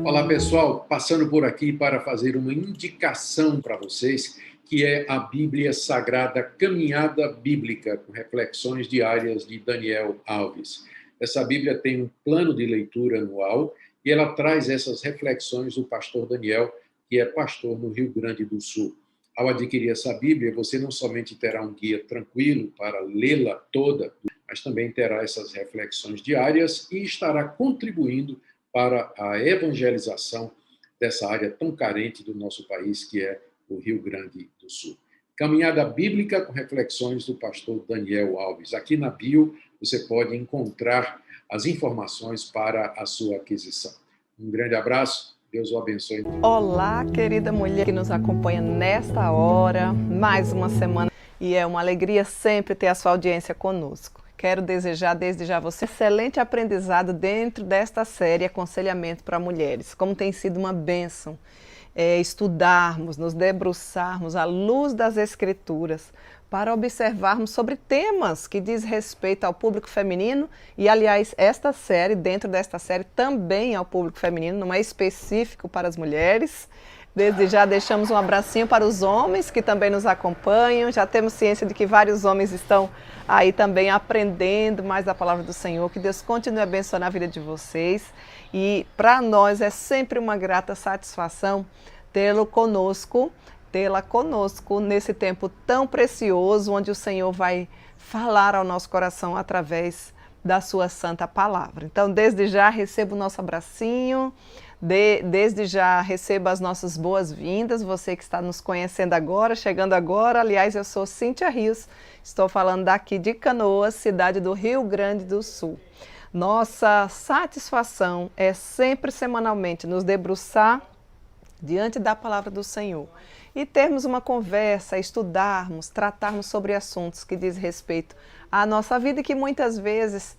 Olá pessoal, passando por aqui para fazer uma indicação para vocês, que é a Bíblia Sagrada Caminhada Bíblica, com reflexões diárias de Daniel Alves. Essa Bíblia tem um plano de leitura anual e ela traz essas reflexões do pastor Daniel, que é pastor no Rio Grande do Sul. Ao adquirir essa Bíblia, você não somente terá um guia tranquilo para lê-la toda, mas também terá essas reflexões diárias e estará contribuindo para a evangelização dessa área tão carente do nosso país, que é o Rio Grande do Sul. Caminhada Bíblica com reflexões do pastor Daniel Alves. Aqui na bio você pode encontrar as informações para a sua aquisição. Um grande abraço, Deus o abençoe. Olá, querida mulher que nos acompanha nesta hora, mais uma semana, e é uma alegria sempre ter a sua audiência conosco. Quero desejar desde já você um excelente aprendizado dentro desta série Aconselhamento para Mulheres. Como tem sido uma bênção estudarmos, nos debruçarmos à luz das Escrituras para observarmos sobre temas que diz respeito ao público feminino e, aliás, esta série, dentro desta série, também ao público feminino, não é específico para as mulheres. Desde já deixamos um abracinho para os homens que também nos acompanham. Já temos ciência de que vários homens estão aí também aprendendo mais da palavra do Senhor. Que Deus continue abençoando a vida de vocês. E para nós é sempre uma grata satisfação tê-la conosco nesse tempo tão precioso, onde o Senhor vai falar ao nosso coração através da sua santa palavra. Então, desde já, receba o nosso abracinho. Desde já receba as nossas boas-vindas, você que está nos conhecendo agora, chegando agora. Aliás, eu sou Cíntia Rios, estou falando daqui de Canoas, cidade do Rio Grande do Sul. Nossa satisfação é sempre semanalmente nos debruçar diante da palavra do Senhor e termos uma conversa, estudarmos, tratarmos sobre assuntos que diz respeito à nossa vida e que muitas vezes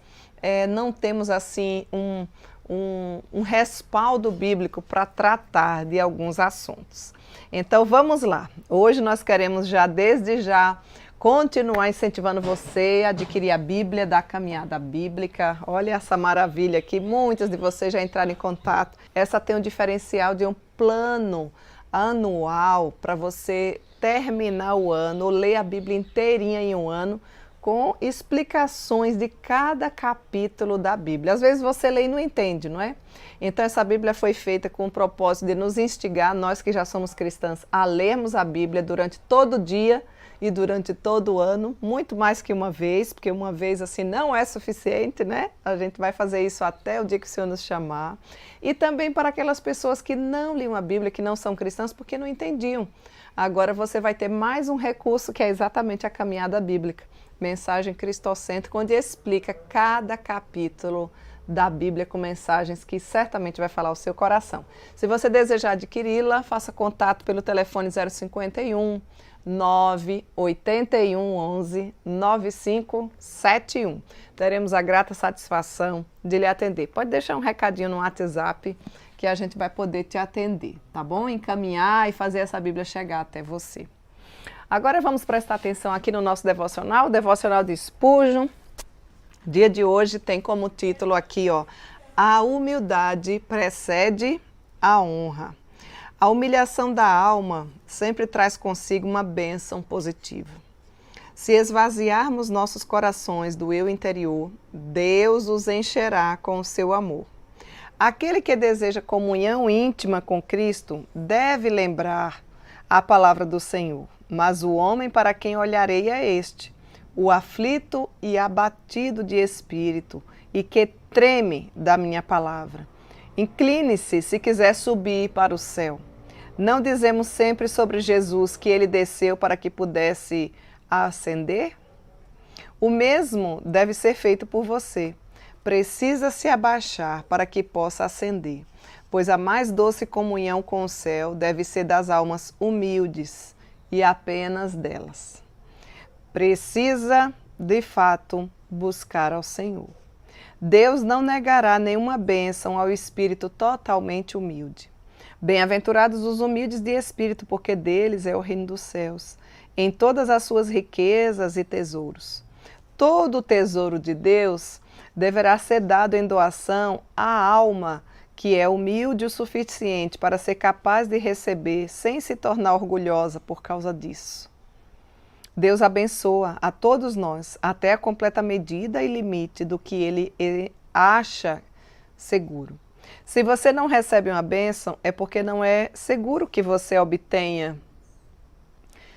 não temos assim um respaldo bíblico para tratar de alguns assuntos. Então vamos lá, hoje nós queremos desde já continuar incentivando você a adquirir a Bíblia da Caminhada Bíblica. Olha essa maravilha aqui, muitos de vocês já entraram em contato. Essa tem um diferencial de um plano anual para você terminar o ano, ler a Bíblia inteirinha em um ano, com explicações de cada capítulo da Bíblia. Às vezes você lê e não entende, não é? Então essa Bíblia foi feita com o propósito de nos instigar, nós que já somos cristãs, a lermos a Bíblia durante todo o dia e durante todo o ano, muito mais que uma vez, porque uma vez assim não é suficiente, né? A gente vai fazer isso até o dia que o Senhor nos chamar. E também para aquelas pessoas que não liam a Bíblia, que não são cristãs, porque não entendiam. Agora você vai ter mais um recurso, que é exatamente a Caminhada Bíblica. Mensagem cristocêntrica, onde explica cada capítulo da Bíblia com mensagens que certamente vai falar ao seu coração. Se você desejar adquiri-la, faça contato pelo telefone 051 981 11 9571. Teremos a grata satisfação de lhe atender. Pode deixar um recadinho no WhatsApp que a gente vai poder te atender, tá bom? Encaminhar e fazer essa Bíblia chegar até você. Agora vamos prestar atenção aqui no nosso devocional, o devocional de Spurgeon. Dia de hoje tem como título aqui, ó, a humildade precede a honra. A humilhação da alma sempre traz consigo uma bênção positiva. Se esvaziarmos nossos corações do eu interior, Deus os encherá com o seu amor. Aquele que deseja comunhão íntima com Cristo deve lembrar a palavra do Senhor. Mas o homem para quem olharei é este, o aflito e abatido de espírito, e que treme da minha palavra. Incline-se se quiser subir para o céu. Não dizemos sempre sobre Jesus que ele desceu para que pudesse ascender? O mesmo deve ser feito por você. Precisa se abaixar para que possa ascender, pois a mais doce comunhão com o céu deve ser das almas humildes, e apenas delas. Precisa, de fato, buscar ao Senhor. Deus não negará nenhuma bênção ao espírito totalmente humilde. Bem-aventurados os humildes de espírito, porque deles é o reino dos céus, em todas as suas riquezas e tesouros. Todo o tesouro de Deus deverá ser dado em doação à alma que é humilde o suficiente para ser capaz de receber sem se tornar orgulhosa por causa disso. Deus abençoa a todos nós até a completa medida e limite do que Ele acha seguro. Se você não recebe uma bênção, é porque não é seguro que você a obtenha.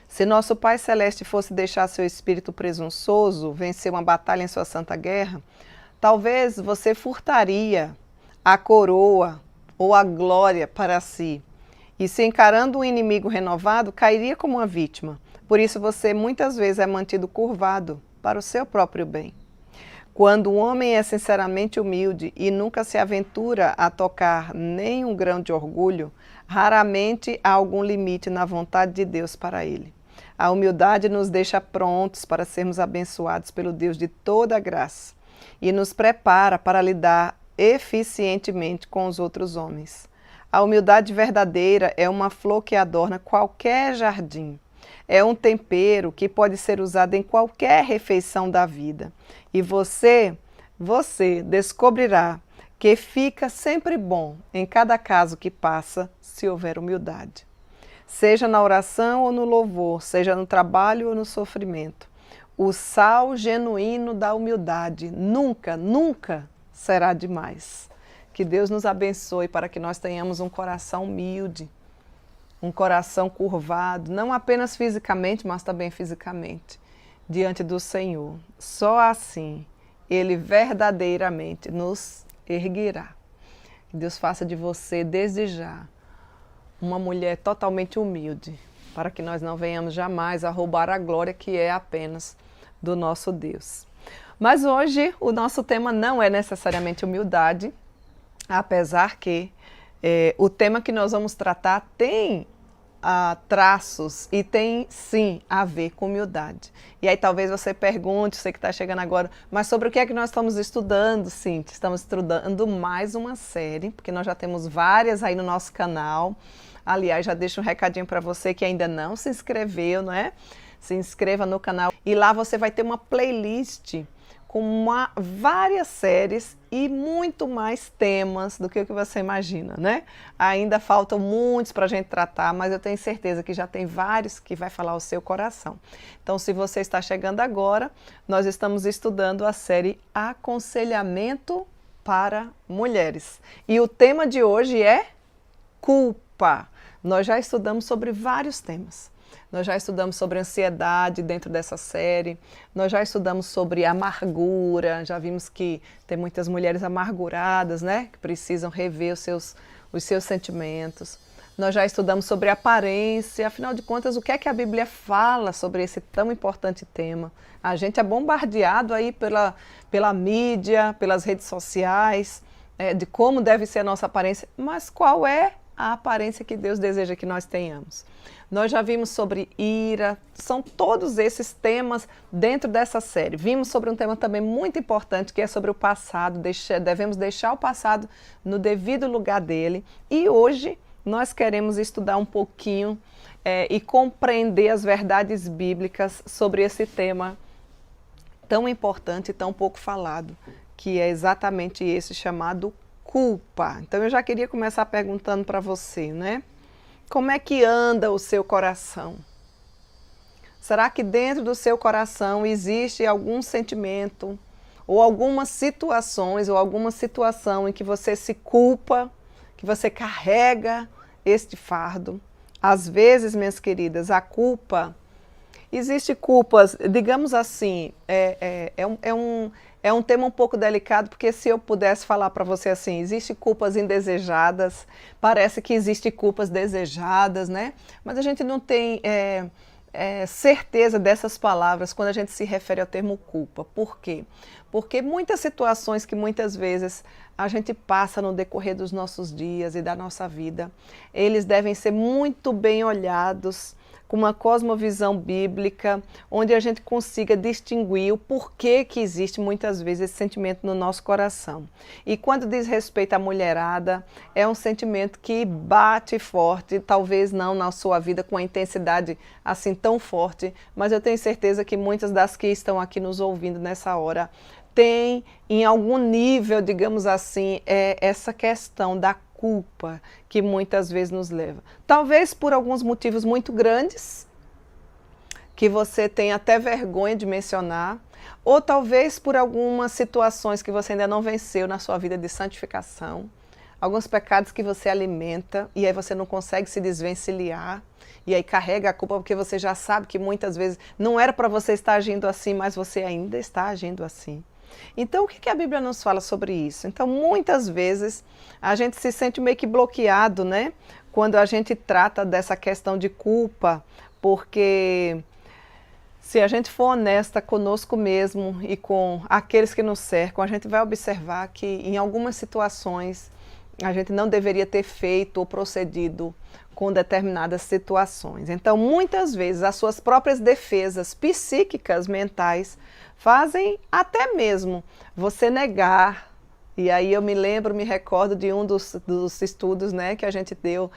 Se nosso Pai Celeste fosse deixar seu espírito presunçoso vencer uma batalha em sua santa guerra, talvez você furtaria a coroa ou a glória para si. E se encarando um inimigo renovado, cairia como uma vítima. Por isso você muitas vezes é mantido curvado para o seu próprio bem. Quando um homem é sinceramente humilde e nunca se aventura a tocar nem um grão de orgulho, raramente há algum limite na vontade de Deus para ele. A humildade nos deixa prontos para sermos abençoados pelo Deus de toda a graça e nos prepara para lidar eficientemente com os outros homens. A humildade verdadeira é uma flor que adorna qualquer jardim. É um tempero que pode ser usado em qualquer refeição da vida. E você descobrirá que fica sempre bom em cada caso que passa, se houver humildade. Seja na oração ou no louvor, seja no trabalho ou no sofrimento. O sal genuíno da humildade nunca será demais. Que Deus nos abençoe para que nós tenhamos um coração humilde, um coração curvado, não apenas fisicamente, mas também fisicamente, diante do Senhor. Só assim Ele verdadeiramente nos erguerá. Que Deus faça de você, desde já, uma mulher totalmente humilde, para que nós não venhamos jamais a roubar a glória que é apenas do nosso Deus. Mas hoje o nosso tema não é necessariamente humildade, apesar que o tema que nós vamos tratar tem traços e tem sim a ver com humildade. E aí talvez você pergunte, você que está chegando agora, mas sobre o que é que nós estamos estudando, Cíntia? Estamos estudando mais uma série, porque nós já temos várias aí no nosso canal. Aliás, já deixo um recadinho para você que ainda não se inscreveu, não é? Se inscreva no canal e lá você vai ter uma playlist com várias séries e muito mais temas do que o que você imagina, né? Ainda faltam muitos para a gente tratar, mas eu tenho certeza que já tem vários que vai falar o seu coração. Então, se você está chegando agora, nós estamos estudando a série Aconselhamento para Mulheres. E o tema de hoje é culpa. Nós já estudamos sobre vários temas. Nós já estudamos sobre ansiedade dentro dessa série, nós já estudamos sobre amargura, já vimos que tem muitas mulheres amarguradas, né, que precisam rever os seus sentimentos. Nós já estudamos sobre aparência, afinal de contas, o que é que a Bíblia fala sobre esse tão importante tema? A gente é bombardeado aí pela mídia, pelas redes sociais, de como deve ser a nossa aparência, mas qual é a aparência que Deus deseja que nós tenhamos? Nós já vimos sobre ira, são todos esses temas dentro dessa série. Vimos sobre um tema também muito importante, que é sobre o passado, devemos deixar o passado no devido lugar dele. E hoje nós queremos estudar um pouquinho e compreender as verdades bíblicas sobre esse tema tão importante e tão pouco falado, que é exatamente esse chamado culpa. Então eu já queria começar perguntando para você, né? Como é que anda o seu coração? Será que dentro do seu coração existe algum sentimento ou algumas situações ou alguma situação em que você se culpa, que você carrega este fardo? Às vezes, minhas queridas, a culpa, existe culpas, digamos assim, é um tema um pouco delicado, porque se eu pudesse falar para você assim, existem culpas indesejadas, parece que existem culpas desejadas, né? Mas a gente não tem certeza dessas palavras quando a gente se refere ao termo culpa. Por quê? Porque muitas situações que muitas vezes a gente passa no decorrer dos nossos dias e da nossa vida, eles devem ser muito bem olhados, com uma cosmovisão bíblica, onde a gente consiga distinguir o porquê que existe muitas vezes esse sentimento no nosso coração. E quando diz respeito à mulherada, é um sentimento que bate forte, talvez não na sua vida com a intensidade assim tão forte, mas eu tenho certeza que muitas das que estão aqui nos ouvindo nessa hora tem em algum nível, digamos assim, essa questão da culpa que muitas vezes nos leva. Talvez por alguns motivos muito grandes, que você tem até vergonha de mencionar, ou talvez por algumas situações que você ainda não venceu na sua vida de santificação, alguns pecados que você alimenta e aí você não consegue se desvencilhar, e aí carrega a culpa porque você já sabe que muitas vezes não era para você estar agindo assim, mas você ainda está agindo assim. Então, o que a Bíblia nos fala sobre isso? Então, muitas vezes, a gente se sente meio que bloqueado, né? Quando a gente trata dessa questão de culpa, porque se a gente for honesta conosco mesmo e com aqueles que nos cercam, a gente vai observar que em algumas situações a gente não deveria ter feito ou procedido com determinadas situações. Então, muitas vezes, as suas próprias defesas psíquicas, mentais, fazem até mesmo você negar. E aí eu me recordo de um dos estudos, né, que a gente deu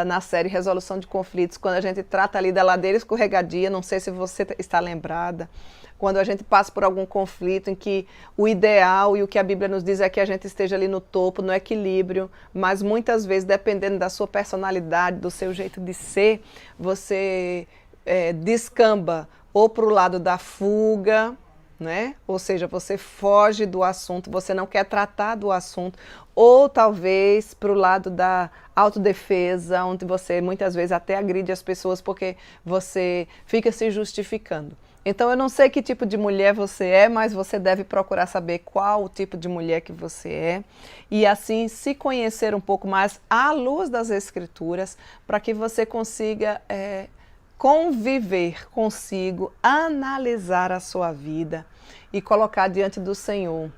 na série Resolução de Conflitos, quando a gente trata ali da ladeira escorregadia, não sei se você está lembrada, quando a gente passa por algum conflito em que o ideal e o que a Bíblia nos diz é que a gente esteja ali no topo, no equilíbrio, mas muitas vezes, dependendo da sua personalidade, do seu jeito de ser, você descamba ou para o lado da fuga, né? Ou seja, você foge do assunto, você não quer tratar do assunto, ou talvez para o lado da autodefesa, onde você muitas vezes até agride as pessoas porque você fica se justificando. Então eu não sei que tipo de mulher você é, mas você deve procurar saber qual o tipo de mulher que você é e assim se conhecer um pouco mais à luz das Escrituras para que você consiga conviver consigo, analisar a sua vida e colocar diante do Senhor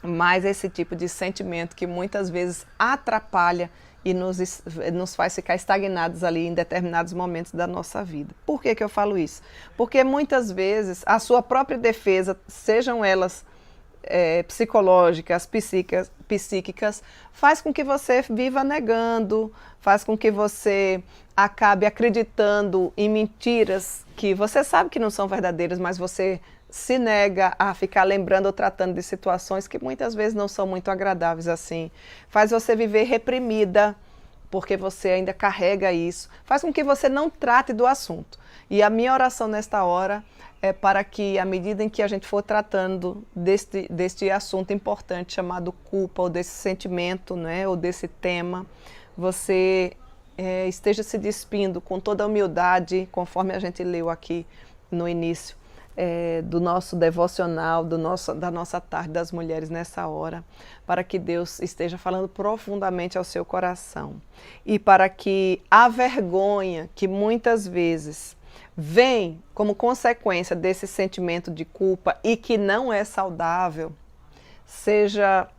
mais esse tipo de sentimento que muitas vezes atrapalha e nos faz ficar estagnados ali em determinados momentos da nossa vida. Por que eu falo isso? Porque muitas vezes a sua própria defesa, sejam elas psicológicas, psíquicas, faz com que você viva negando, faz com que você acabe acreditando em mentiras que você sabe que não são verdadeiras, mas você se nega a ficar lembrando ou tratando de situações que muitas vezes não são muito agradáveis assim. Faz você viver reprimida, porque você ainda carrega isso. Faz com que você não trate do assunto. E a minha oração nesta hora é para que, à medida em que a gente for tratando deste assunto importante chamado culpa, ou desse sentimento, né, ou desse tema, você esteja se despindo com toda a humildade, conforme a gente leu aqui no início do nosso devocional, da nossa tarde das mulheres nessa hora, para que Deus esteja falando profundamente ao seu coração e para que a vergonha que muitas vezes vem como consequência desse sentimento de culpa e que não é saudável, seja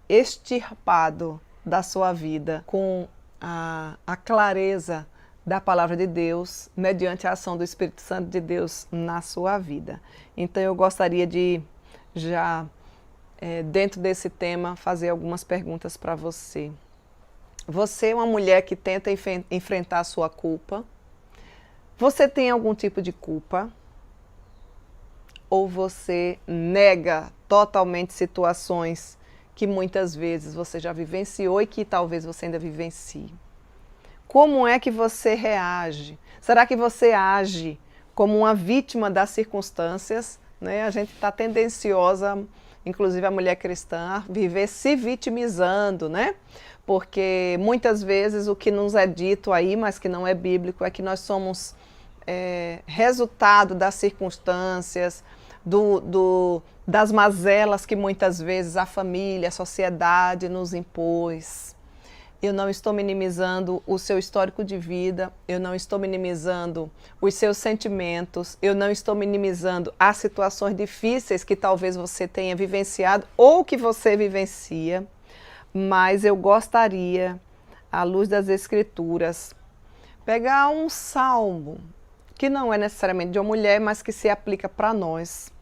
extirpado da sua vida com a clareza da palavra de Deus, mediante a ação do Espírito Santo de Deus na sua vida. Então eu gostaria de já, dentro desse tema, fazer algumas perguntas para você. Você é uma mulher que tenta enfrentar a sua culpa? Você tem algum tipo de culpa? Ou você nega totalmente situações que muitas vezes você já vivenciou e que talvez você ainda vivencie? Como é que você reage? Será que você age como uma vítima das circunstâncias? Né? A gente está tendenciosa, inclusive a mulher cristã, a viver se vitimizando, né? Porque muitas vezes o que nos é dito aí, mas que não é bíblico, é que nós somos resultado das circunstâncias, das mazelas que muitas vezes a família, a sociedade nos impôs. Eu não estou minimizando o seu histórico de vida, eu não estou minimizando os seus sentimentos, eu não estou minimizando as situações difíceis que talvez você tenha vivenciado ou que você vivencia, mas eu gostaria, à luz das Escrituras, pegar um salmo, que não é necessariamente de uma mulher, mas que se aplica para nós,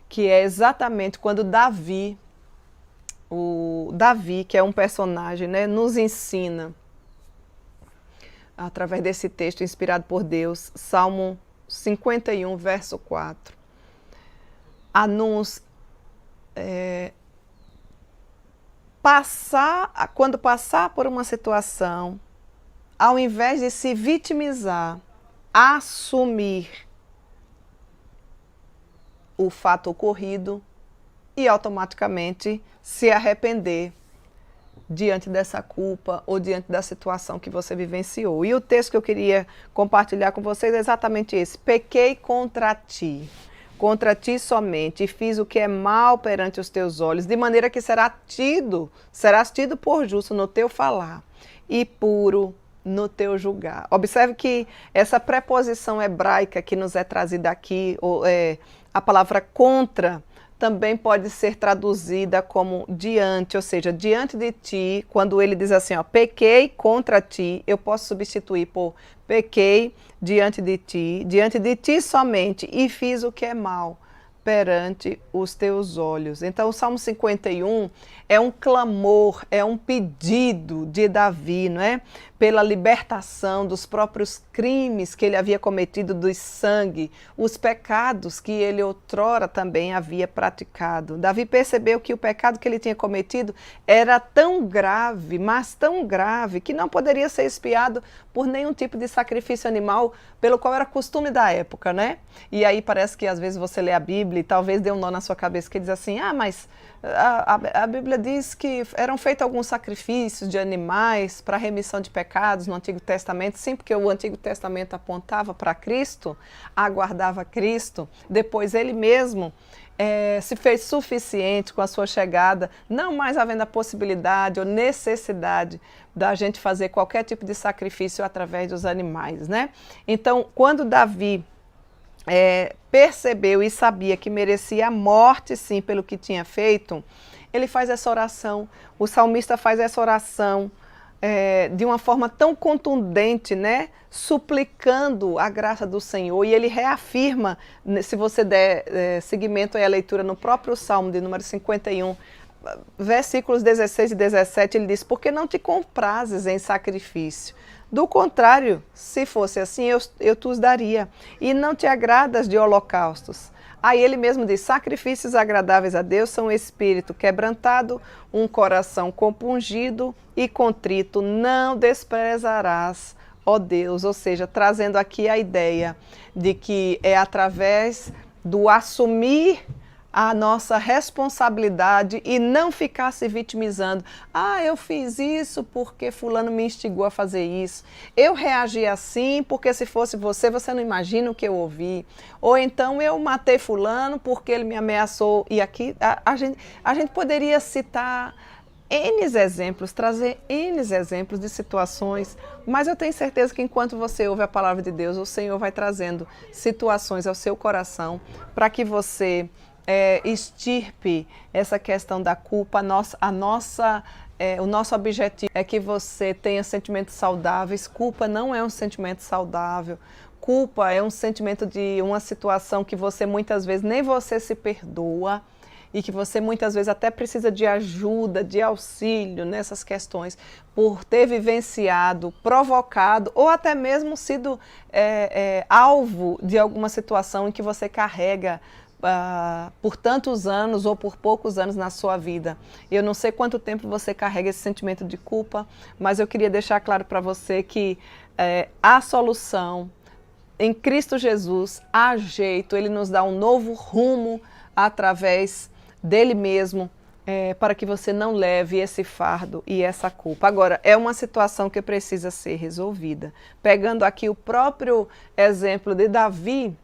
que é exatamente quando Davi, que é um personagem, né, nos ensina, através desse texto inspirado por Deus, Salmo 51, verso 4, a nos quando passar por uma situação, ao invés de se vitimizar, assumir o fato ocorrido e automaticamente se arrepender diante dessa culpa ou diante da situação que você vivenciou. E o texto que eu queria compartilhar com vocês é exatamente esse: pequei contra ti somente, e fiz o que é mal perante os teus olhos, de maneira que serás tido por justo no teu falar e puro no teu julgar. Observe que essa preposição hebraica que nos é trazida aqui, a palavra contra, também pode ser traduzida como diante, ou seja, diante de ti. Quando ele diz assim, ó, pequei contra ti, eu posso substituir por pequei diante de ti somente, e fiz o que é mal perante os teus olhos. Então o Salmo 51 é um clamor, é um pedido de Davi, não é? Pela libertação dos próprios crimes que ele havia cometido, do sangue, os pecados que ele outrora também havia praticado. Davi percebeu que o pecado que ele tinha cometido era tão grave, mas tão grave, que não poderia ser expiado por nenhum tipo de sacrifício animal, pelo qual era costume da época, né? E aí parece que às vezes você lê a Bíblia e talvez dê um nó na sua cabeça que diz assim, mas a Bíblia diz que eram feitos alguns sacrifícios de animais para remissão de pecados no Antigo Testamento. Sim, porque o Antigo Testamento apontava para Cristo, aguardava Cristo. Depois ele mesmo se fez suficiente com a sua chegada, não mais havendo a possibilidade ou necessidade da gente fazer qualquer tipo de sacrifício através dos animais, né? Então, quando Davi percebeu e sabia que merecia a morte, sim, pelo que tinha feito, ele faz essa oração. O salmista faz essa oração de uma forma tão contundente, né? Suplicando a graça do Senhor. E ele reafirma, se você der seguimento à leitura no próprio Salmo de número 51, versículos 16 e 17, ele diz, porque não te comprases em sacrifício. Do contrário, se fosse assim, eu te os daria. E não te agradas de holocaustos. Aí ele mesmo diz, sacrifícios agradáveis a Deus são um espírito quebrantado, um coração compungido e contrito, não desprezarás, ó Deus. Ou seja, trazendo aqui a ideia de que é através do assumir a nossa responsabilidade e não ficar se vitimizando. Eu fiz isso porque fulano me instigou a fazer isso. Eu reagi assim porque se fosse você, você não imagina o que eu ouvi. Ou então eu matei fulano porque ele me ameaçou. E aqui a gente poderia citar N exemplos, trazer N exemplos de situações, mas eu tenho certeza que enquanto você ouve a palavra de Deus, o Senhor vai trazendo situações ao seu coração para que você extirpe essa questão da culpa. O nosso objetivo é que você tenha sentimentos saudáveis. Culpa não é um sentimento saudável. Culpa é um sentimento de uma situação que você muitas vezes nem você se perdoa e que você muitas vezes até precisa de ajuda, de auxílio nessas questões, por ter vivenciado, provocado ou até mesmo sido alvo de alguma situação em que você carrega por tantos anos ou por poucos anos na sua vida. Eu não sei quanto tempo você carrega esse sentimento de culpa, mas eu queria deixar claro para você que a solução em Cristo Jesus, há jeito, Ele nos dá um novo rumo através dele mesmo, para que você não leve esse fardo e essa culpa. Agora, é uma situação que precisa ser resolvida. Pegando aqui o próprio exemplo de Davi,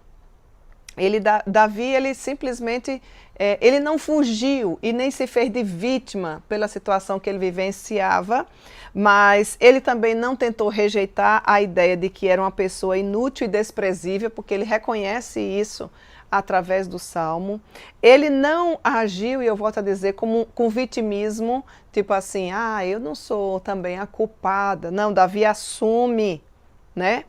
Davi simplesmente, ele não fugiu e nem se fez de vítima pela situação que ele vivenciava, mas ele também não tentou rejeitar a ideia de que era uma pessoa inútil e desprezível, porque ele reconhece isso através do Salmo. Ele não agiu, e eu volto a dizer, com vitimismo, tipo assim, eu não sou também a culpada. Não, Davi assume, né?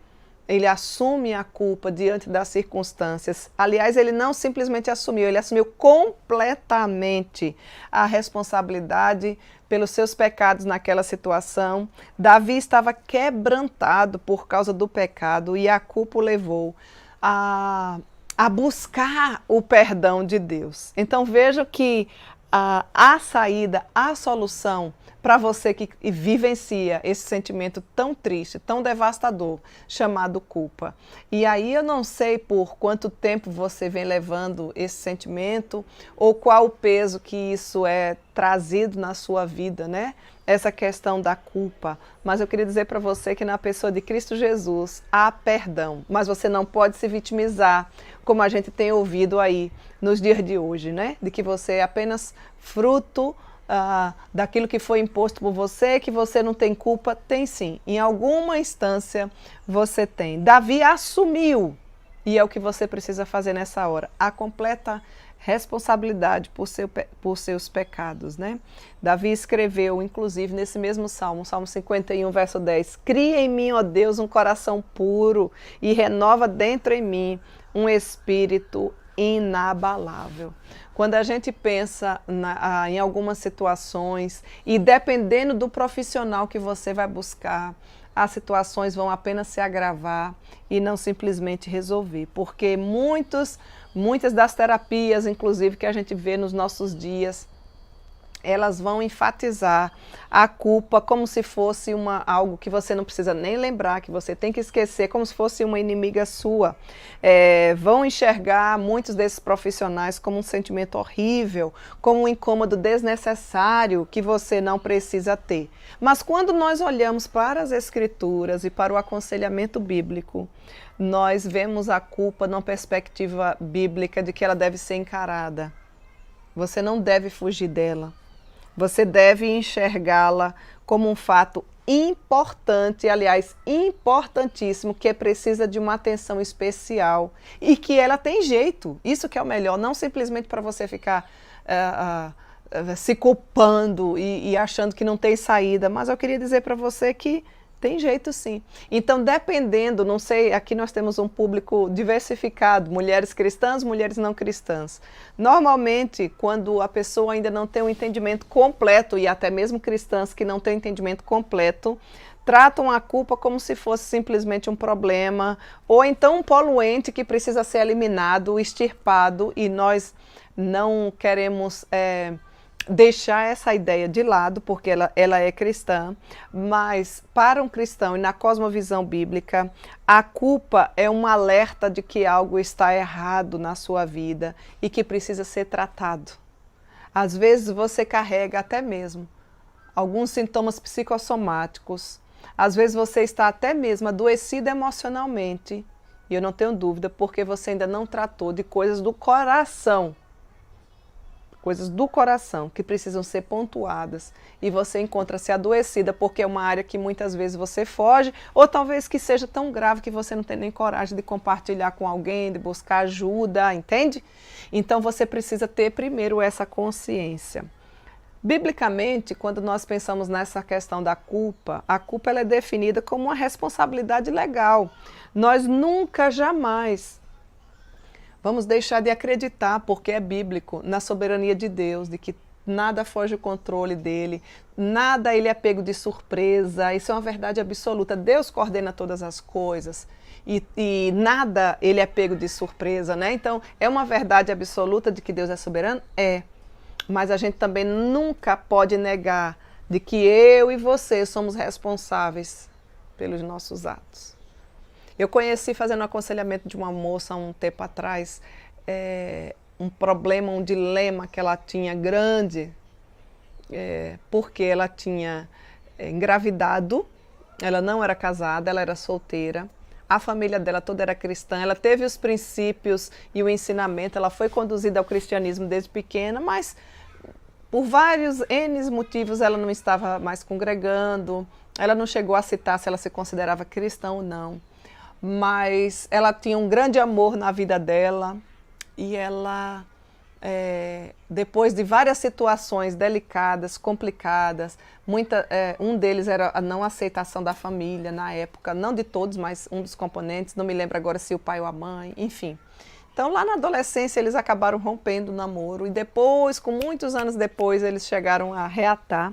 Ele assume a culpa diante das circunstâncias. Aliás, ele não simplesmente assumiu, ele assumiu completamente a responsabilidade pelos seus pecados naquela situação. Davi estava quebrantado por causa do pecado e a culpa o levou a buscar o perdão de Deus. Então veja que a saída, a solução para você que vivencia esse sentimento tão triste, tão devastador, chamado culpa. E aí eu não sei por quanto tempo você vem levando esse sentimento ou qual o peso que isso é trazido na sua vida, né? Essa questão da culpa. Mas eu queria dizer para você que na pessoa de Cristo Jesus há perdão, mas você não pode se vitimizar, como a gente tem ouvido aí nos dias de hoje, né? De que você é apenas fruto daquilo que foi imposto por você, que você não tem culpa. Tem sim, em alguma instância você tem. Davi assumiu, e é o que você precisa fazer nessa hora, a completa responsabilidade por seus pecados, né? Davi escreveu, inclusive, nesse mesmo Salmo 51, verso 10, cria em mim, ó Deus, um coração puro e renova dentro em mim um espírito inabalável. Quando a gente pensa em algumas situações e dependendo do profissional que você vai buscar, as situações vão apenas se agravar e não simplesmente resolver, porque muitas das terapias, inclusive, que a gente vê nos nossos dias, elas vão enfatizar a culpa como se fosse algo que você não precisa nem lembrar, que você tem que esquecer, como se fosse uma inimiga sua. Vão enxergar muitos desses profissionais como um sentimento horrível, como um incômodo desnecessário que você não precisa ter. Mas quando nós olhamos para as Escrituras e para o aconselhamento bíblico, nós vemos a culpa numa perspectiva bíblica de que ela deve ser encarada. Você não deve fugir dela. Você deve enxergá-la como um fato importante, aliás, importantíssimo, que precisa de uma atenção especial e que ela tem jeito. Isso que é o melhor, não simplesmente para você ficar se culpando e achando que não tem saída, mas eu queria dizer para você que tem jeito sim. Então, dependendo, não sei, aqui nós temos um público diversificado, mulheres cristãs, mulheres não cristãs. Normalmente, quando a pessoa ainda não tem um entendimento completo, e até mesmo cristãs que não têm entendimento completo, tratam a culpa como se fosse simplesmente um problema, ou então um poluente que precisa ser eliminado, extirpado, e nós não queremos deixar essa ideia de lado, porque ela é cristã, mas para um cristão e na cosmovisão bíblica, a culpa é um alerta de que algo está errado na sua vida e que precisa ser tratado. Às vezes você carrega até mesmo alguns sintomas psicossomáticos, às vezes você está até mesmo adoecido emocionalmente, e eu não tenho dúvida, porque você ainda não tratou de coisas do coração, que precisam ser pontuadas, e você encontra-se adoecida porque é uma área que muitas vezes você foge, ou talvez que seja tão grave que você não tem nem coragem de compartilhar com alguém, de buscar ajuda, entende? Então você precisa ter primeiro essa consciência. Biblicamente, quando nós pensamos nessa questão da culpa, a culpa ela é definida como uma responsabilidade legal. Nós nunca, jamais vamos deixar de acreditar, porque é bíblico, na soberania de Deus, de que nada foge do controle dele, nada ele é pego de surpresa, isso é uma verdade absoluta. Deus coordena todas as coisas e nada ele é pego de surpresa, né? Então, é uma verdade absoluta de que Deus é soberano? É. Mas a gente também nunca pode negar de que eu e você somos responsáveis pelos nossos atos. Eu conheci, fazendo um aconselhamento de uma moça há um tempo atrás, um problema, um dilema que ela tinha grande, porque ela tinha engravidado, ela não era casada, ela era solteira, a família dela toda era cristã, ela teve os princípios e o ensinamento, ela foi conduzida ao cristianismo desde pequena, mas por vários N motivos ela não estava mais congregando, ela não chegou a citar se ela se considerava cristã ou não. Mas ela tinha um grande amor na vida dela e ela, depois de várias situações delicadas, complicadas, um deles era a não aceitação da família na época, não de todos, mas um dos componentes, não me lembro agora se o pai ou a mãe, enfim. Então lá na adolescência eles acabaram rompendo o namoro e depois, com muitos anos depois, eles chegaram a reatar.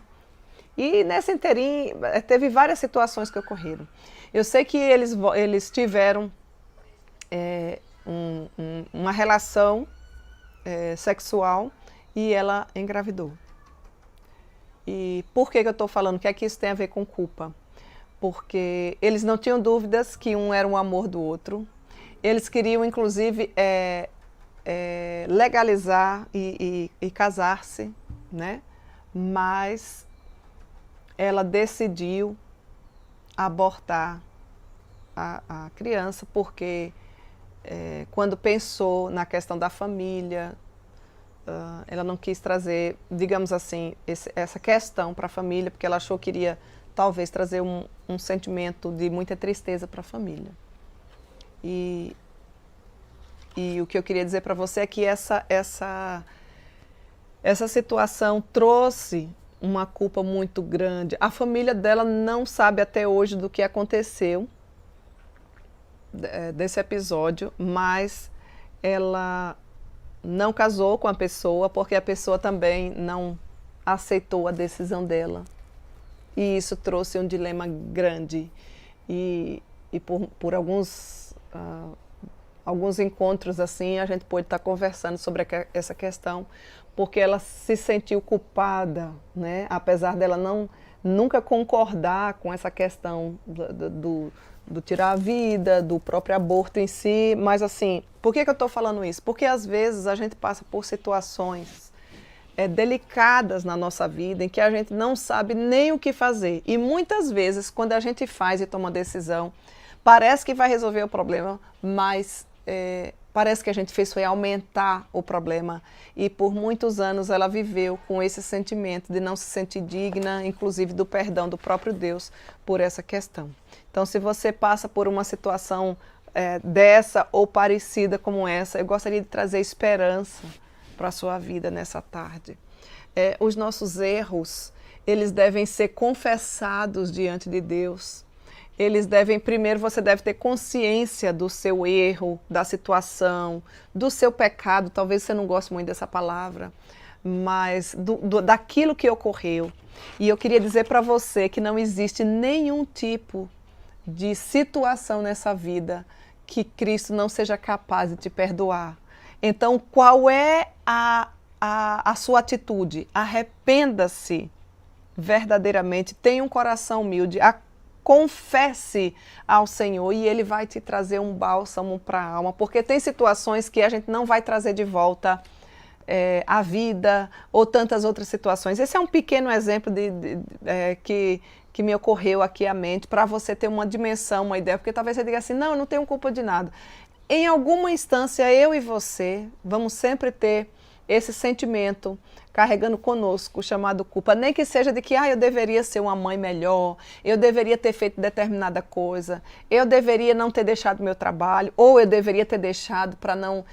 E nessa inteirinho teve várias situações que ocorreram. Eu sei que eles tiveram uma relação sexual e ela engravidou. E por que eu estou falando? Que é que isso tem a ver com culpa? Porque eles não tinham dúvidas que um era um amor do outro. Eles queriam, inclusive, legalizar e casar-se, né? Mas ela decidiu abortar a criança porque quando pensou na questão da família, ela não quis trazer, digamos assim, essa questão para a família, porque ela achou que iria talvez trazer um sentimento de muita tristeza para a família. E o que eu queria dizer para você é que essa situação trouxe uma culpa muito grande. A família dela não sabe até hoje do que aconteceu desse episódio, mas ela não casou com a pessoa porque a pessoa também não aceitou a decisão dela. E isso trouxe um dilema grande. E por alguns encontros assim, a gente pôde estar conversando sobre essa questão, porque ela se sentiu culpada, né? Apesar dela nunca concordar com essa questão do tirar a vida, do próprio aborto em si. Mas assim, por que eu estou falando isso? Porque às vezes a gente passa por situações delicadas na nossa vida, em que a gente não sabe nem o que fazer. E muitas vezes, quando a gente faz e toma uma decisão, parece que vai resolver o problema, mas parece que a gente fez foi aumentar o problema. E por muitos anos ela viveu com esse sentimento de não se sentir digna, inclusive do perdão do próprio Deus por essa questão. Então, se você passa por uma situação dessa ou parecida como essa, eu gostaria de trazer esperança para a sua vida nessa tarde. Os nossos erros, eles devem ser confessados diante de Deus. Eles devem, primeiro você deve ter consciência do seu erro, da situação, do seu pecado. Talvez você não goste muito dessa palavra, mas daquilo que ocorreu. E eu queria dizer para você que não existe nenhum tipo de situação nessa vida que Cristo não seja capaz de te perdoar. Então, qual é a sua atitude? Arrependa-se verdadeiramente, tenha um coração humilde, confesse ao Senhor e Ele vai te trazer um bálsamo para a alma, porque tem situações que a gente não vai trazer de volta a vida ou tantas outras situações. Esse é um pequeno exemplo que me ocorreu aqui à mente, para você ter uma dimensão, uma ideia, porque talvez você diga assim, não, eu não tenho culpa de nada. Em alguma instância, eu e você vamos sempre ter esse sentimento carregando conosco, chamado culpa, nem que seja de que eu deveria ser uma mãe melhor, eu deveria ter feito determinada coisa, eu deveria não ter deixado meu trabalho, ou eu deveria ter deixado para não,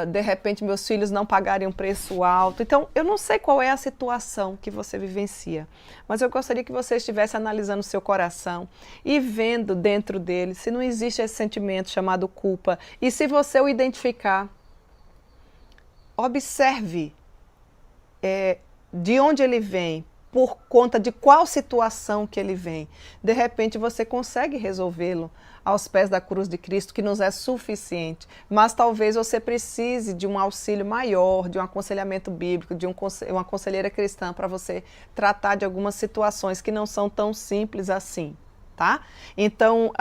de repente, meus filhos não pagarem um preço alto. Então, eu não sei qual é a situação que você vivencia, mas eu gostaria que você estivesse analisando o seu coração e vendo dentro dele se não existe esse sentimento chamado culpa. E se você o identificar, observe de onde ele vem, por conta de qual situação que ele vem. De repente você consegue resolvê-lo aos pés da cruz de Cristo, que nos é suficiente, mas talvez você precise de um auxílio maior, de um aconselhamento bíblico, de uma conselheira cristã para você tratar de algumas situações que não são tão simples assim, tá? Então,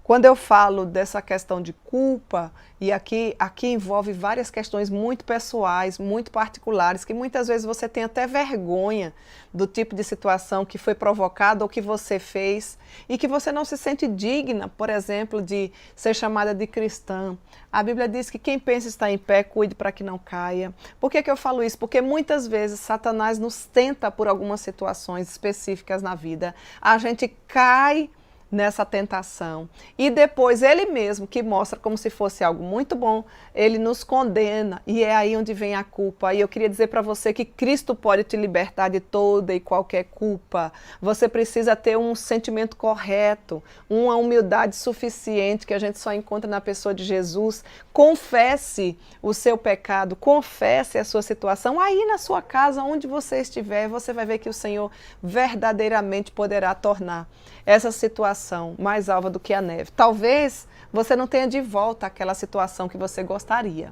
quando eu falo dessa questão de culpa, e aqui envolve várias questões muito pessoais, muito particulares, que muitas vezes você tem até vergonha do tipo de situação que foi provocada ou que você fez, e que você não se sente digna, por exemplo, de ser chamada de cristã. A Bíblia diz que quem pensa estar em pé, cuide para que não caia. Por que eu falo isso? Porque muitas vezes Satanás nos tenta por algumas situações específicas na vida. A gente cai nessa tentação. E depois ele mesmo, que mostra como se fosse algo muito bom, ele nos condena, e é aí onde vem a culpa. E eu queria dizer para você que Cristo pode te libertar de toda e qualquer culpa. Você precisa ter um sentimento correto, uma humildade suficiente que a gente só encontra na pessoa de Jesus. Confesse o seu pecado, confesse a sua situação. Aí na sua casa, onde você estiver, você vai ver que o Senhor verdadeiramente poderá tornar essa situação mais alva do que a neve. Talvez você não tenha de volta aquela situação que você gostaria.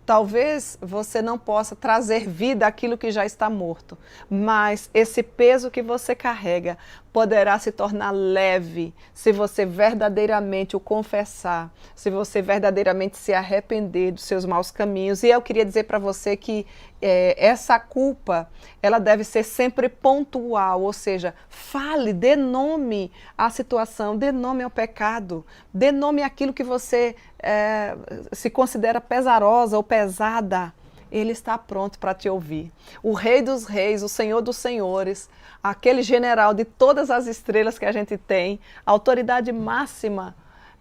Talvez você não possa trazer vida àquilo que já está morto, mas esse peso que você carrega poderá se tornar leve se você verdadeiramente o confessar, se você verdadeiramente se arrepender dos seus maus caminhos. E eu queria dizer para você que essa culpa, ela deve ser sempre pontual, ou seja, fale, dê nome à situação, dê nome ao pecado, dê nome àquilo que você se considera pesarosa ou pesada. Ele está pronto para te ouvir. O Rei dos Reis, o Senhor dos Senhores, aquele general de todas as estrelas que a gente tem, a autoridade máxima,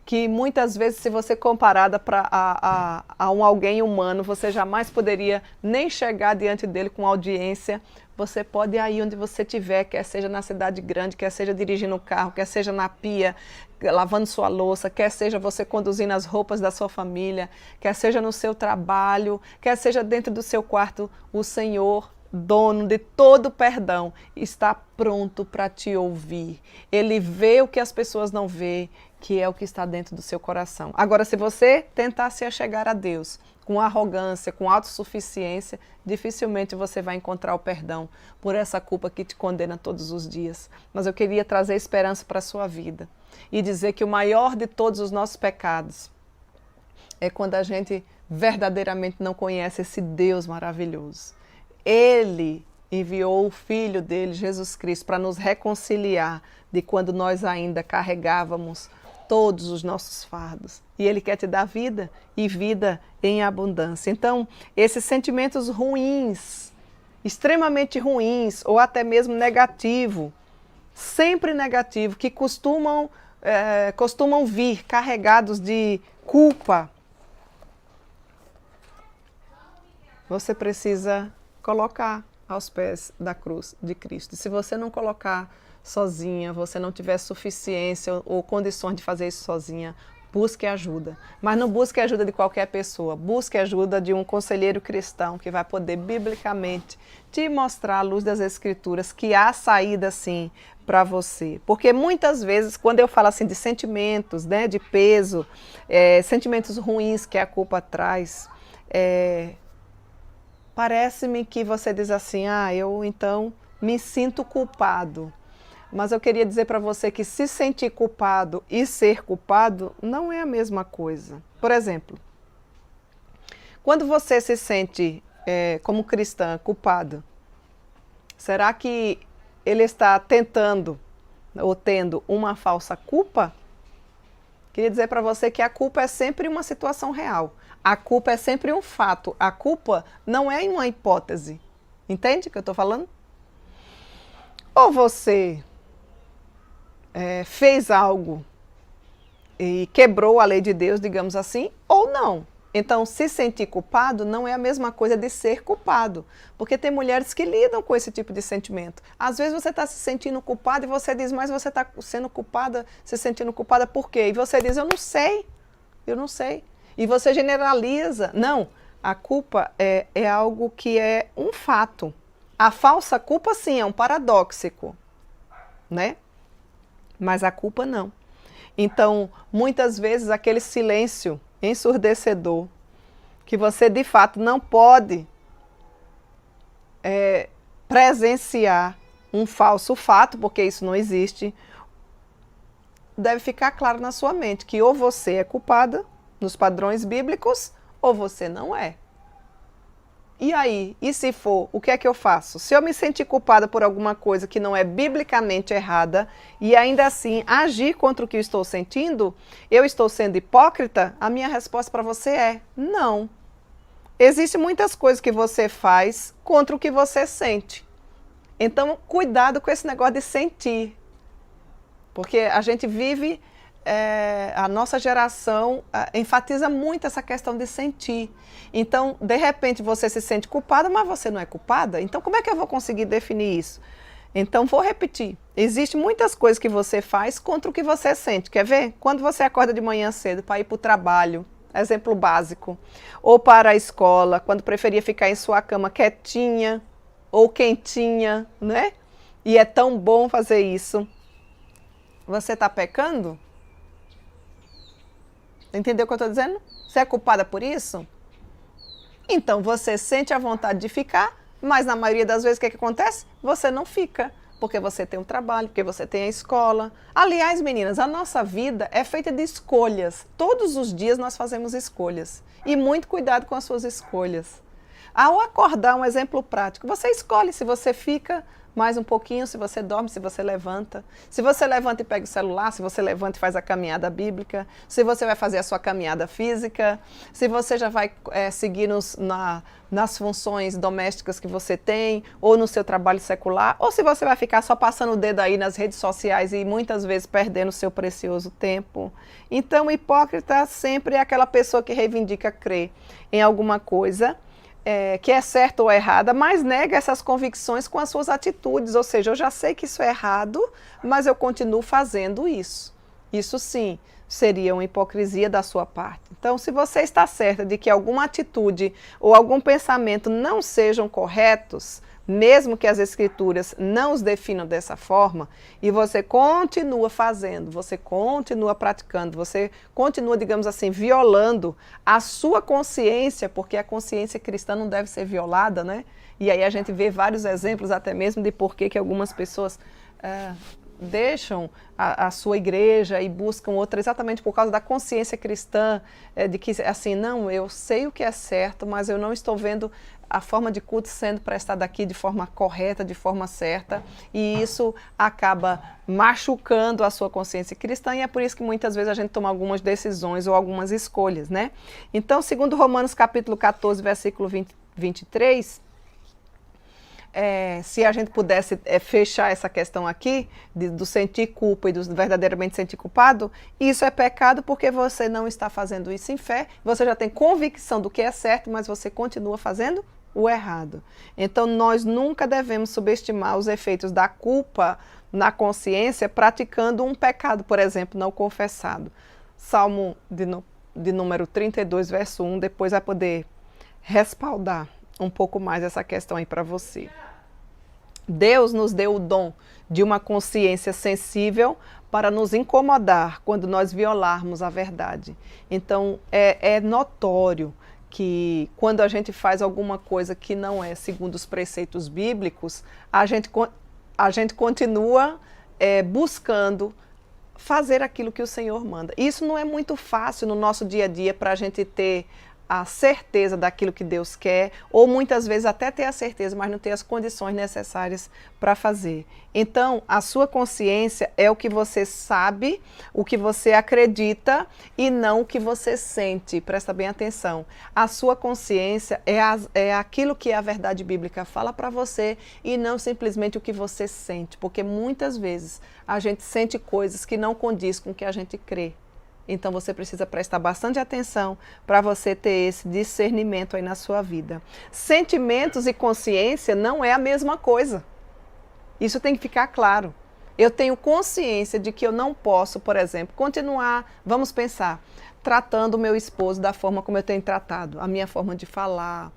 que muitas vezes, se você comparada a alguém humano, você jamais poderia nem chegar diante dele com audiência. Você pode ir aí onde você estiver, quer seja na cidade grande, quer seja dirigindo o carro, quer seja na pia, lavando sua louça, quer seja você conduzindo as roupas da sua família, quer seja no seu trabalho, quer seja dentro do seu quarto, o Senhor, dono de todo o perdão, está pronto para te ouvir. Ele vê o que as pessoas não vê, que é o que está dentro do seu coração. Agora, se você tentar se achegar a Deus com arrogância, com autossuficiência, dificilmente você vai encontrar o perdão por essa culpa que te condena todos os dias. Mas eu queria trazer esperança para a sua vida e dizer que o maior de todos os nossos pecados é quando a gente verdadeiramente não conhece esse Deus maravilhoso. Ele enviou o Filho dele, Jesus Cristo, para nos reconciliar de quando nós ainda carregávamos todos os nossos fardos. E Ele quer te dar vida e vida em abundância. Então, esses sentimentos ruins, extremamente ruins, ou até mesmo negativo, sempre negativo, que costumam vir carregados de culpa, você precisa colocar aos pés da cruz de Cristo. Se você não colocar sozinha, você não tiver suficiência ou condições de fazer isso sozinha, busque ajuda. Mas não busque ajuda de qualquer pessoa, busque ajuda de um conselheiro cristão que vai poder biblicamente te mostrar à luz das Escrituras que há saída sim para você. Porque muitas vezes, quando eu falo assim de sentimentos, né, de peso, sentimentos ruins que a culpa traz, parece-me que você diz assim, eu então me sinto culpado. Mas eu queria dizer para você que se sentir culpado e ser culpado não é a mesma coisa. Por exemplo, quando você se sente, como cristã, culpado, será que ele está tentando ou tendo uma falsa culpa? Queria dizer para você que a culpa é sempre uma situação real. A culpa é sempre um fato. A culpa não é uma hipótese. Entende o que eu estou falando? Ou você fez algo e quebrou a lei de Deus, digamos assim, ou não. Então, se sentir culpado não é a mesma coisa de ser culpado, porque tem mulheres que lidam com esse tipo de sentimento. Às vezes você está se sentindo culpada e você diz, mas você está sendo culpada, se sentindo culpada por quê? E você diz, eu não sei. E você generaliza. Não, a culpa é algo que é um fato. A falsa culpa, sim, é um paradoxico, né? Mas a culpa não. Então, muitas vezes, aquele silêncio ensurdecedor, que você de fato não pode presenciar um falso fato, porque isso não existe, deve ficar claro na sua mente que ou você é culpada, nos padrões bíblicos, ou você não é. E aí, e se for, o que é que eu faço? Se eu me sentir culpada por alguma coisa que não é biblicamente errada e ainda assim agir contra o que eu estou sentindo, eu estou sendo hipócrita? A minha resposta para você é não. Existem muitas coisas que você faz contra o que você sente. Então, cuidado com esse negócio de sentir. Porque a gente vive... a nossa geração enfatiza muito essa questão de sentir. Então, de repente, você se sente culpada, mas você não é culpada? Então, como é que eu vou conseguir definir isso? Então, vou repetir. Existem muitas coisas que você faz contra o que você sente. Quer ver? Quando você acorda de manhã cedo para ir para o trabalho, exemplo básico, ou para a escola, quando preferia ficar em sua cama quietinha ou quentinha, né? E é tão bom fazer isso. Você está pecando? Entendeu o que eu estou dizendo? Você é culpada por isso? Então você sente a vontade de ficar, mas na maioria das vezes o que acontece? Você não fica, porque você tem um trabalho, porque você tem a escola. Aliás, meninas, a nossa vida é feita de escolhas. Todos os dias nós fazemos escolhas. E muito cuidado com as suas escolhas. Ao acordar, um exemplo prático, você escolhe se você fica mais um pouquinho, se você dorme, se você levanta. Se você levanta e pega o celular, se você levanta e faz a caminhada bíblica, se você vai fazer a sua caminhada física, se você já vai seguir nas funções domésticas que você tem, ou no seu trabalho secular, ou se você vai ficar só passando o dedo aí nas redes sociais e muitas vezes perdendo o seu precioso tempo. Então, o hipócrita sempre é aquela pessoa que reivindica crer em alguma coisa, que é certa ou errada, mas nega essas convicções com as suas atitudes, ou seja, eu já sei que isso é errado, mas eu continuo fazendo isso. Isso sim, seria uma hipocrisia da sua parte. Então, se você está certa de que alguma atitude ou algum pensamento não sejam corretos, mesmo que as escrituras não os definam dessa forma, e você continua fazendo, você continua praticando, você continua, digamos assim, violando a sua consciência, porque a consciência cristã não deve ser violada, né? E aí a gente vê vários exemplos até mesmo de por que algumas pessoas deixam a sua igreja e buscam outra exatamente por causa da consciência cristã, de que assim, não, eu sei o que é certo, mas eu não estou vendo a forma de culto sendo prestada aqui de forma correta, de forma certa, e isso acaba machucando a sua consciência cristã, e é por isso que muitas vezes a gente toma algumas decisões ou algumas escolhas, né? Então, segundo Romanos capítulo 14, versículo 23, se a gente pudesse fechar essa questão aqui, do sentir culpa e do verdadeiramente sentir culpado, isso é pecado porque você não está fazendo isso em fé, você já tem convicção do que é certo, mas você continua fazendo o errado. Então, nós nunca devemos subestimar os efeitos da culpa na consciência praticando um pecado, por exemplo, não confessado. Salmo de número 32, verso 1, depois vai poder respaldar um pouco mais essa questão aí para você. Deus nos deu o dom de uma consciência sensível para nos incomodar quando nós violarmos a verdade. Então, é notório que quando a gente faz alguma coisa que não é segundo os preceitos bíblicos, a gente continua buscando fazer aquilo que o Senhor manda. Isso não é muito fácil no nosso dia a dia para a gente ter a certeza daquilo que Deus quer, ou muitas vezes até ter a certeza, mas não ter as condições necessárias para fazer. Então, a sua consciência é o que você sabe, o que você acredita e não o que você sente. Presta bem atenção. A sua consciência é aquilo que a verdade bíblica fala para você e não simplesmente o que você sente, porque muitas vezes a gente sente coisas que não condiz com o que a gente crê. Então você precisa prestar bastante atenção para você ter esse discernimento aí na sua vida. Sentimentos e consciência não é a mesma coisa. Isso tem que ficar claro. Eu tenho consciência de que eu não posso, por exemplo, continuar, vamos pensar, tratando o meu esposo da forma como eu tenho tratado, a minha forma de falar,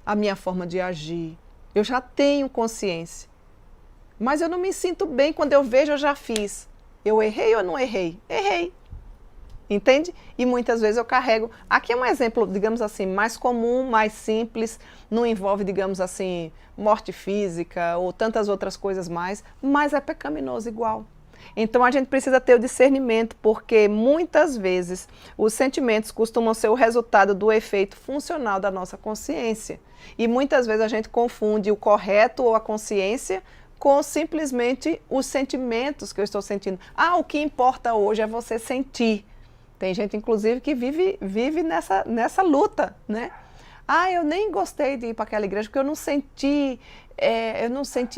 a minha forma de agir. Eu já tenho consciência. Mas eu não me sinto bem quando eu vejo, eu já fiz. Eu errei ou não errei? Errei. Entende? E muitas vezes eu carrego. Aqui é um exemplo, digamos assim, mais comum, mais simples, não envolve, digamos assim, morte física ou tantas outras coisas mais, mas é pecaminoso igual. Então a gente precisa ter o discernimento, porque muitas vezes os sentimentos costumam ser o resultado do efeito funcional da nossa consciência. E muitas vezes a gente confunde o correto ou a consciência com simplesmente os sentimentos que eu estou sentindo. O que importa hoje é você sentir. Tem gente, inclusive, que vive nessa luta, né? Eu nem gostei de ir para aquela igreja porque eu não senti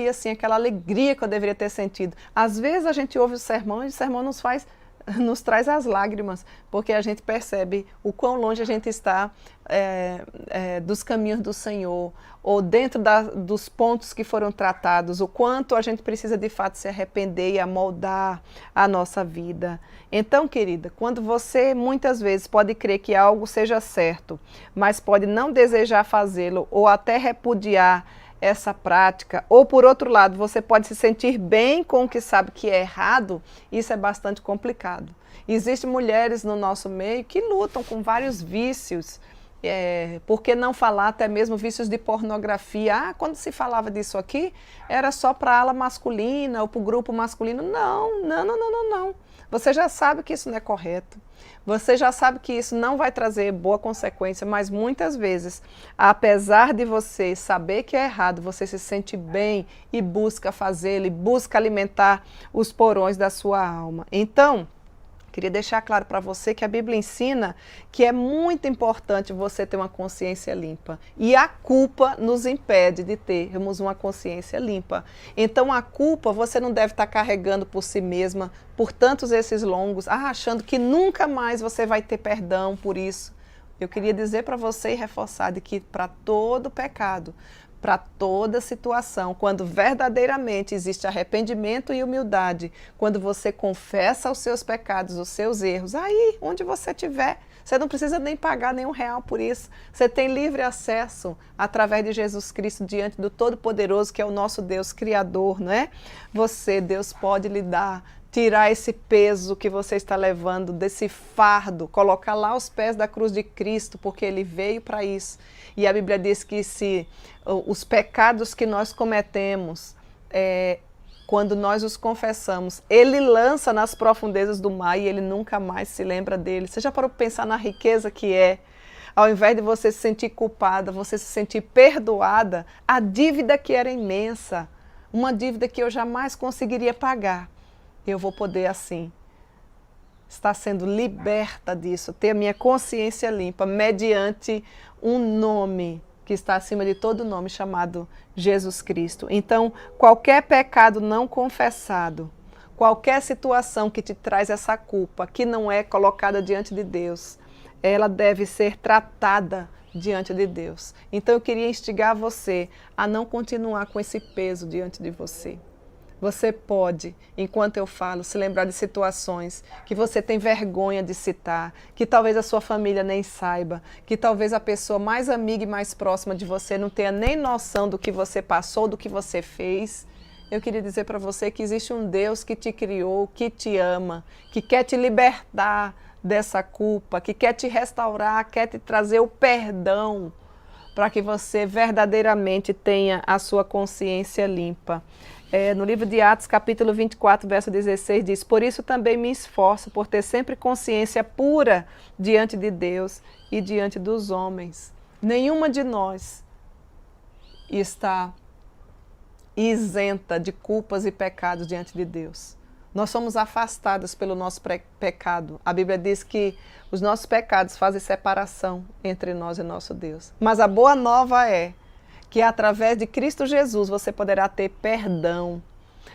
assim, aquela alegria que eu deveria ter sentido. Às vezes a gente ouve o sermão e o sermão nos traz as lágrimas, porque a gente percebe o quão longe a gente está dos caminhos do Senhor, ou dentro dos pontos que foram tratados, o quanto a gente precisa de fato se arrepender e amoldar a nossa vida. Então, querida, quando você muitas vezes pode crer que algo seja certo, mas pode não desejar fazê-lo ou até repudiar essa prática, ou por outro lado, você pode se sentir bem com o que sabe que é errado, isso é bastante complicado. Existem mulheres no nosso meio que lutam com vários vícios Por que não falar até mesmo vícios de pornografia? Ah, quando se falava disso aqui, era só para a ala masculina ou para o grupo masculino. Não, não, não, não, não, não. Você já sabe que isso não é correto. Você já sabe que isso não vai trazer boa consequência, mas muitas vezes, apesar de você saber que é errado, você se sente bem e busca fazê-lo, e busca alimentar os porões da sua alma. Então, queria deixar claro para você que a Bíblia ensina que é muito importante você ter uma consciência limpa. E a culpa nos impede de termos uma consciência limpa. Então a culpa você não deve estar carregando por si mesma por tantos esses longos, achando que nunca mais você vai ter perdão por isso. Eu queria dizer para você e reforçar de que para todo pecado, para toda situação, quando verdadeiramente existe arrependimento e humildade, quando você confessa os seus pecados, os seus erros, aí onde você estiver, você não precisa nem pagar nenhum real por isso. Você tem livre acesso através de Jesus Cristo diante do Todo-Poderoso, que é o nosso Deus Criador, não é? Deus pode lhe dar, tirar esse peso que você está levando, desse fardo, colocar lá aos pés da cruz de Cristo, porque Ele veio para isso. E a Bíblia diz que se os pecados que nós cometemos, quando nós os confessamos, Ele lança nas profundezas do mar e Ele nunca mais se lembra dele. Você já parou para pensar na riqueza que é? Ao invés de você se sentir culpada, você se sentir perdoada, a dívida que era imensa, uma dívida que eu jamais conseguiria pagar, eu vou poder assim estar sendo liberta disso, ter a minha consciência limpa mediante um nome que está acima de todo nome, chamado Jesus Cristo. Então, qualquer pecado não confessado, qualquer situação que te traz essa culpa, que não é colocada diante de Deus, ela deve ser tratada diante de Deus. Então, eu queria instigar você a não continuar com esse peso diante de você. Você pode, enquanto eu falo, se lembrar de situações que você tem vergonha de citar, que talvez a sua família nem saiba, que talvez a pessoa mais amiga e mais próxima de você não tenha nem noção do que você passou, do que você fez. Eu queria dizer para você que existe um Deus que te criou, que te ama, que quer te libertar dessa culpa, que quer te restaurar, quer te trazer o perdão, para que você verdadeiramente tenha a sua consciência limpa. No livro de Atos, capítulo 24, verso 16, diz: por isso também me esforço por ter sempre consciência pura diante de Deus e diante dos homens. Nenhuma de nós está isenta de culpas e pecados diante de Deus. Nós somos afastados pelo nosso pecado. A Bíblia diz que os nossos pecados fazem separação entre nós e nosso Deus. Mas a boa nova é que através de Cristo Jesus você poderá ter perdão.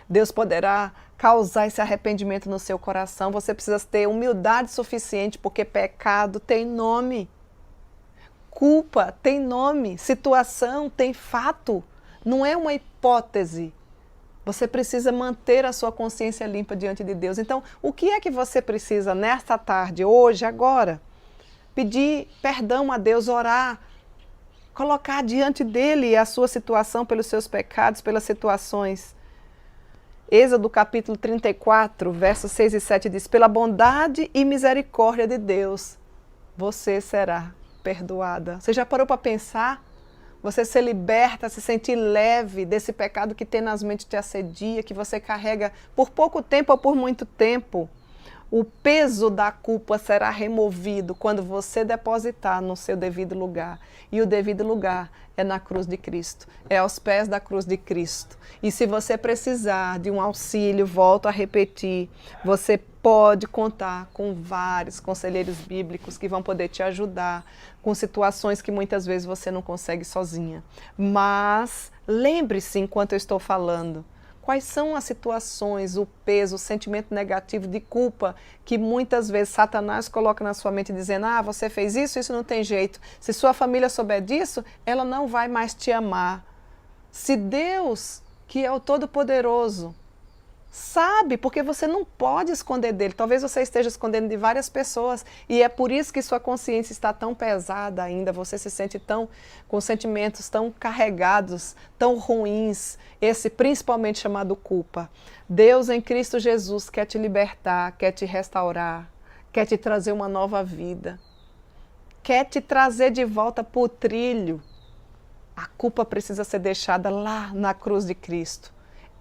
Deus poderá causar esse arrependimento no seu coração. Você precisa ter humildade suficiente, porque pecado tem nome. Culpa tem nome. Situação tem fato. Não é uma hipótese. Você precisa manter a sua consciência limpa diante de Deus. Então, o que é que você precisa nesta tarde, hoje, agora? Pedir perdão a Deus, orar, colocar diante dele a sua situação pelos seus pecados, pelas situações. Êxodo capítulo 34, versos 6 e 7 diz: pela bondade e misericórdia de Deus, você será perdoada. Você já parou para pensar? Você ser liberta, se sentir leve desse pecado que tenazmente te assedia, que você carrega por pouco tempo ou por muito tempo. O peso da culpa será removido quando você depositar no seu devido lugar. E o devido lugar é na cruz de Cristo, é aos pés da cruz de Cristo. E se você precisar de um auxílio, volto a repetir, você pode contar com vários conselheiros bíblicos que vão poder te ajudar com situações que muitas vezes você não consegue sozinha. Mas lembre-se, enquanto eu estou falando, quais são as situações, o peso, o sentimento negativo de culpa que muitas vezes Satanás coloca na sua mente dizendo: você fez isso, isso não tem jeito. Se sua família souber disso, ela não vai mais te amar. Se Deus, que é o Todo-Poderoso, sabe, porque você não pode esconder dele. Talvez você esteja escondendo de várias pessoas e é por isso que sua consciência está tão pesada ainda. Você se sente com sentimentos tão carregados, tão ruins, esse principalmente chamado culpa. Deus em Cristo Jesus quer te libertar, quer te restaurar, quer te trazer uma nova vida. quer te trazer de volta para o trilho, a culpa precisa ser deixada lá na cruz de Cristo.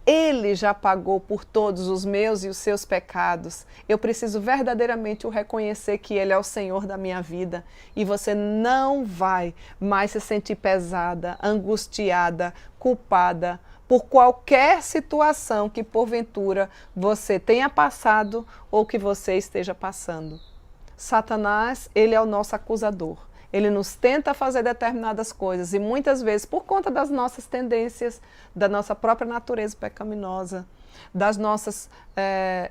Ele já pagou por todos os meus e os seus pecados. Eu preciso verdadeiramente o reconhecer que Ele é o Senhor da minha vida. E você não vai mais se sentir pesada, angustiada, culpada por qualquer situação que porventura você tenha passado ou que você esteja passando. Satanás, ele é o nosso acusador. Ele nos tenta fazer determinadas coisas e muitas vezes por conta das nossas tendências, da nossa própria natureza pecaminosa, das nossas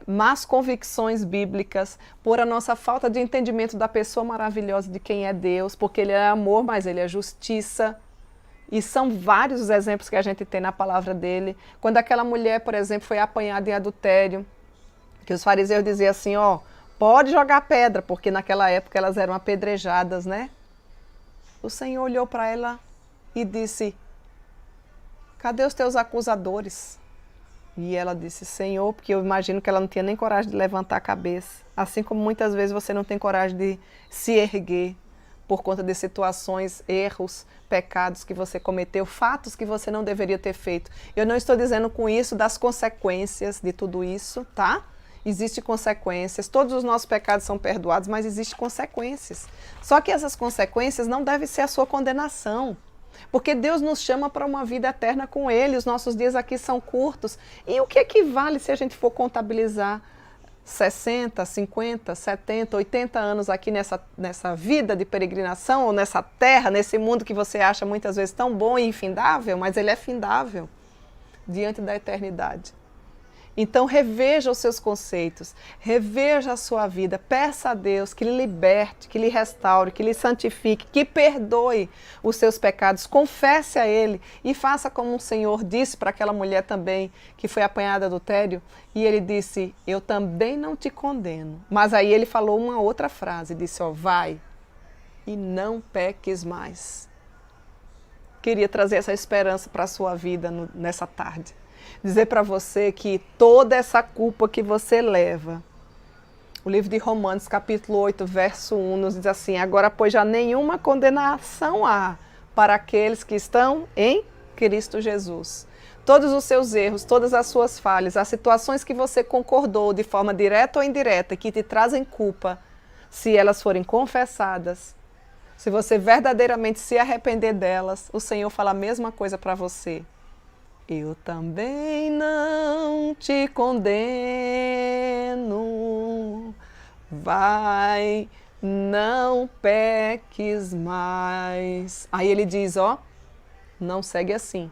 más convicções bíblicas, por a nossa falta de entendimento da pessoa maravilhosa de quem é Deus, porque Ele é amor, mas Ele é justiça. E são vários os exemplos que a gente tem na palavra dele. Quando aquela mulher, por exemplo, foi apanhada em adultério, que os fariseus diziam assim, ó, pode jogar pedra, porque naquela época elas eram apedrejadas, né? O Senhor olhou para ela e disse, cadê os teus acusadores? E ela disse, Senhor, porque eu imagino que ela não tinha nem coragem de levantar a cabeça. Assim como muitas vezes você não tem coragem de se erguer por conta de situações, erros, pecados que você cometeu, fatos que você não deveria ter feito. Eu não estou dizendo com isso das consequências de tudo isso, tá? Existem consequências, todos os nossos pecados são perdoados, mas existem consequências. Só que essas consequências não devem ser a sua condenação, porque Deus nos chama para uma vida eterna com Ele, os nossos dias aqui são curtos. E o que equivale se a gente for contabilizar 60, 50, 70, 80 anos aqui nessa vida de peregrinação, ou nessa terra, nesse mundo que você acha muitas vezes tão bom e infindável, mas ele é findável diante da eternidade. Então reveja os seus conceitos, reveja a sua vida, peça a Deus que lhe liberte, que lhe restaure, que lhe santifique, que perdoe os seus pecados, confesse a Ele e faça como o Senhor disse para aquela mulher também que foi apanhada em adultério, e Ele disse, eu também não te condeno. Mas aí Ele falou uma outra frase, disse, ó, vai e não peques mais. Queria trazer essa esperança para a sua vida nessa tarde. Dizer para você que toda essa culpa que você leva, o livro de Romanos, capítulo 8, verso 1, nos diz assim, agora, pois já nenhuma condenação há para aqueles que estão em Cristo Jesus. Todos os seus erros, todas as suas falhas, as situações que você concordou de forma direta ou indireta, que te trazem culpa, se elas forem confessadas, se você verdadeiramente se arrepender delas, o Senhor fala a mesma coisa para você. Eu também não te condeno, vai, não peques mais. Aí ele diz, ó, não segue assim.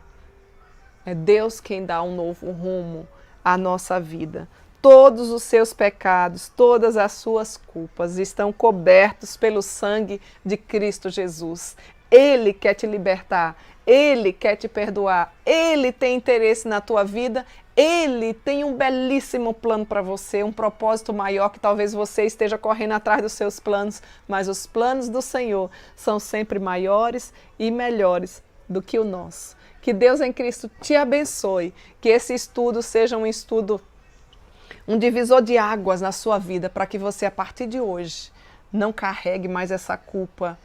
É Deus quem dá um novo rumo à nossa vida. Todos os seus pecados, todas as suas culpas estão cobertos pelo sangue de Cristo Jesus. Ele quer te libertar. Ele quer te perdoar, Ele tem interesse na tua vida, Ele tem um belíssimo plano para você, um propósito maior que talvez você esteja correndo atrás dos seus planos, mas os planos do Senhor são sempre maiores e melhores do que o nosso. Que Deus em Cristo te abençoe, que esse estudo seja um estudo, um divisor de águas na sua vida, para que você a partir de hoje não carregue mais essa culpa,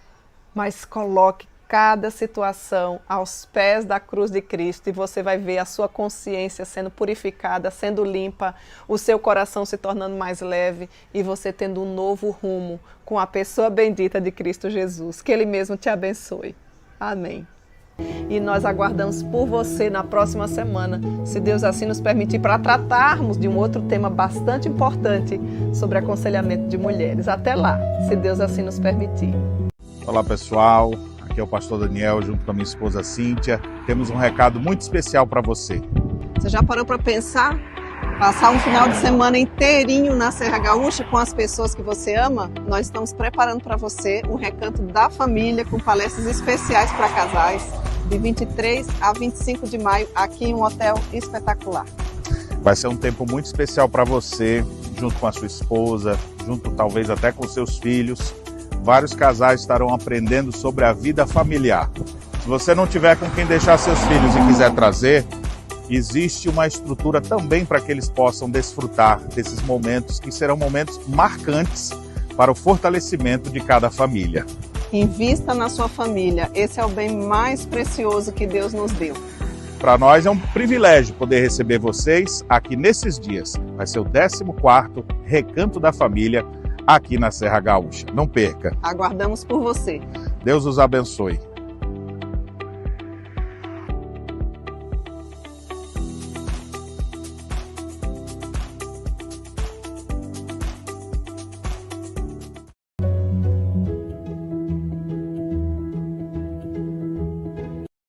mas coloque cada situação aos pés da cruz de Cristo e você vai ver a sua consciência sendo purificada, sendo limpa, o seu coração se tornando mais leve e você tendo um novo rumo com a pessoa bendita de Cristo Jesus. Que Ele mesmo te abençoe. Amém. E nós aguardamos por você na próxima semana, se Deus assim nos permitir, para tratarmos de um outro tema bastante importante sobre aconselhamento de mulheres. Até lá, se Deus assim nos permitir. Olá, pessoal. Aqui é o pastor Daniel, junto com a minha esposa Cíntia. Temos um recado muito especial para você. Você já parou para pensar? Passar um final de semana inteirinho na Serra Gaúcha com as pessoas que você ama? Nós estamos preparando para você um recanto da família com palestras especiais para casais, de 23 a 25 de maio, aqui em um hotel espetacular. Vai ser um tempo muito especial para você, junto com a sua esposa, junto talvez até com seus filhos. Vários casais estarão aprendendo sobre a vida familiar. Se você não tiver com quem deixar seus filhos e quiser trazer, existe uma estrutura também para que eles possam desfrutar desses momentos que serão momentos marcantes para o fortalecimento de cada família. Invista na sua família. Esse é o bem mais precioso que Deus nos deu. Para nós é um privilégio poder receber vocês aqui nesses dias. Vai ser o 14º Recanto da Família aqui na Serra Gaúcha. Não perca. Aguardamos por você. Deus os abençoe.